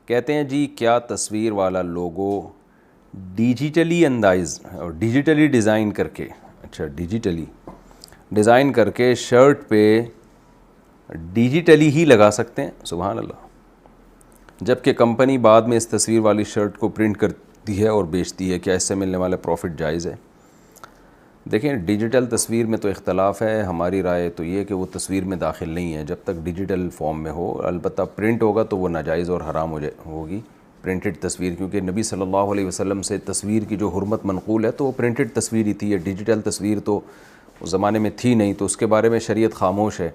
کہتے ہیں جی کیا تصویر والا لوگو ڈیجیٹلی انداز اور ڈیجیٹلی ڈیزائن کر کے، اچھا ڈیجیٹلی ڈیزائن کر کے شرٹ پہ ڈیجیٹلی ہی لگا سکتے ہیں؟ سبحان اللہ، جبکہ کمپنی بعد میں اس تصویر والی شرٹ کو پرنٹ کرتی ہے اور بیچتی ہے، کیا اس سے ملنے والا پروفٹ جائز ہے؟ دیکھیں ڈیجیٹل تصویر میں تو اختلاف ہے، ہماری رائے تو یہ کہ وہ تصویر میں داخل نہیں ہے جب تک ڈیجیٹل فارم میں ہو، البتہ پرنٹ ہوگا تو وہ ناجائز اور حرام ہوگی پرنٹڈ تصویر، کیونکہ نبی صلی اللہ علیہ وسلم سے تصویر کی جو حرمت منقول ہے تو وہ پرنٹڈ تصویر ہی تھی، یہ ڈیجیٹل تصویر تو اس زمانے میں تھی نہیں، تو اس کے بارے میں شریعت خاموش ہے۔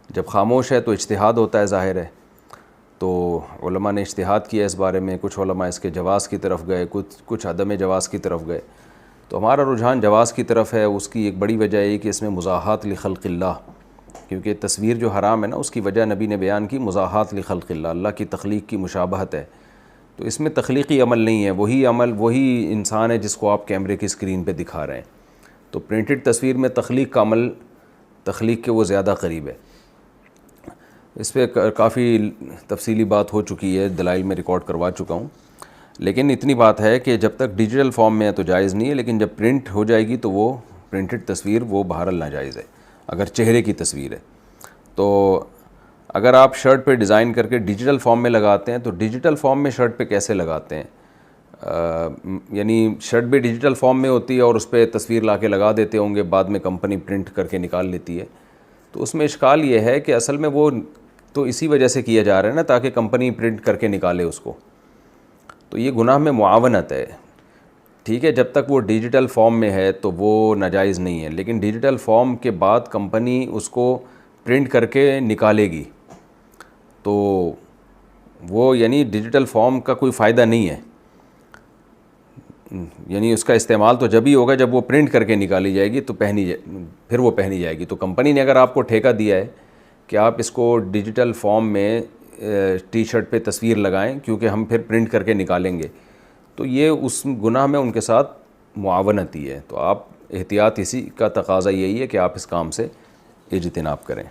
جب خاموش ہے تو اجتہاد ہوتا ہے، ظاہر ہے، تو علماء نے اجتہاد کیا اس بارے میں، کچھ علماء اس کے جواز کی طرف گئے، کچھ عدم جواز کی طرف گئے، تو ہمارا رجحان جواز کی طرف ہے۔ اس کی ایک بڑی وجہ یہ کہ اس میں مزاحات لخلق اللہ، کیونکہ تصویر جو حرام ہے نا اس کی وجہ نبی نے بیان کی، مزاحات لخلق اللہ، اللہ کی تخلیق کی مشابہت ہے، تو اس میں تخلیقی عمل نہیں ہے، وہی عمل وہی انسان ہے جس کو آپ کیمرے کی اسکرین پہ دکھا رہے ہیں، تو پرنٹڈ تصویر میں تخلیق کا عمل تخلیق کے وہ زیادہ قریب ہے۔ اس پہ کافی تفصیلی بات ہو چکی ہے، دلائل میں ریکارڈ کروا چکا ہوں، لیکن اتنی بات ہے کہ جب تک ڈیجیٹل فارم میں ہے تو جائز نہیں ہے، لیکن جب پرنٹ ہو جائے گی تو وہ پرنٹڈ تصویر وہ بہرحال ناجائز ہے اگر چہرے کی تصویر ہے۔ تو اگر آپ شرٹ پہ ڈیزائن کر کے ڈیجیٹل فارم میں لگاتے ہیں تو ڈیجیٹل فارم میں شرٹ پہ کیسے لگاتے ہیں؟ یعنی شرٹ بھی ڈیجیٹل فارم میں ہوتی ہے اور اس پہ تصویر لا کے لگا دیتے ہوں گے، بعد میں کمپنی پرنٹ کر کے نکال لیتی ہے، تو اس میں اشکال یہ ہے کہ اصل میں وہ تو اسی وجہ سے کیا جا رہا ہے نا تاکہ کمپنی پرنٹ کر کے نکالے اس کو، تو یہ گناہ میں معاونت ہے، ٹھیک ہے، جب تک وہ ڈیجیٹل فارم میں ہے تو وہ ناجائز نہیں ہے، لیکن ڈیجیٹل فارم کے بعد کمپنی اس کو پرنٹ کر کے نکالے گی تو وہ یعنی ڈیجیٹل فارم کا کوئی فائدہ نہیں ہے، یعنی اس کا استعمال تو جب ہی ہوگا جب وہ پرنٹ کر کے نکالی جائے گی تو پھر وہ پہنی جائے گی، تو کمپنی نے اگر آپ کو ٹھیکہ دیا ہے کہ آپ اس کو ڈیجیٹل فارم میں ٹی شرٹ پہ تصویر لگائیں کیونکہ ہم پھر پرنٹ کر کے نکالیں گے، تو یہ اس گناہ میں ان کے ساتھ معاونت ہی ہے، تو آپ احتیاط اسی کا تقاضا یہی ہے کہ آپ اس کام سے اجتناب کریں۔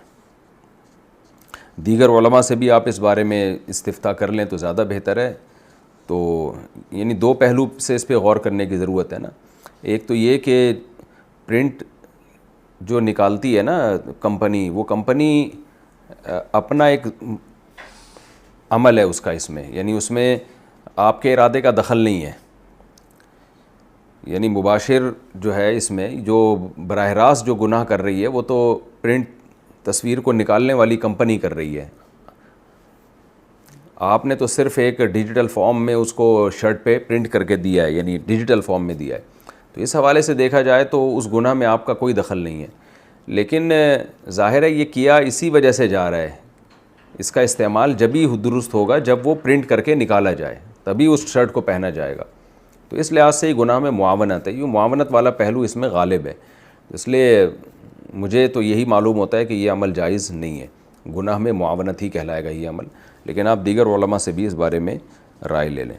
دیگر علماء سے بھی آپ اس بارے میں استفتاء کر لیں تو زیادہ بہتر ہے، تو یعنی دو پہلو سے اس پہ غور کرنے کی ضرورت ہے نا، ایک تو یہ کہ پرنٹ جو نکالتی ہے نا کمپنی، وہ کمپنی اپنا ایک عمل ہے اس کا، اس میں یعنی اس میں آپ کے ارادے کا دخل نہیں ہے، یعنی مباشر جو ہے اس میں جو براہ راست جو گناہ کر رہی ہے وہ تو پرنٹ تصویر کو نکالنے والی کمپنی کر رہی ہے، آپ نے تو صرف ایک ڈیجیٹل فارم میں اس کو شرٹ پہ پرنٹ کر کے دیا ہے، یعنی ڈیجیٹل فارم میں دیا ہے، تو اس حوالے سے دیکھا جائے تو اس گناہ میں آپ کا کوئی دخل نہیں ہے، لیکن ظاہر ہے یہ کیا اسی وجہ سے جا رہا ہے، اس کا استعمال جبھی درست ہوگا جب وہ پرنٹ کر کے نکالا جائے، تبھی اس شرٹ کو پہنا جائے گا، تو اس لحاظ سے یہ گناہ میں معاونت ہے، یہ معاونت والا پہلو اس میں غالب ہے، اس لیے مجھے تو یہی معلوم ہوتا ہے کہ یہ عمل جائز نہیں ہے، گناہ میں معاونت ہی کہلائے گا یہ عمل، لیکن آپ دیگر علماء سے بھی اس بارے میں رائے لے لیں۔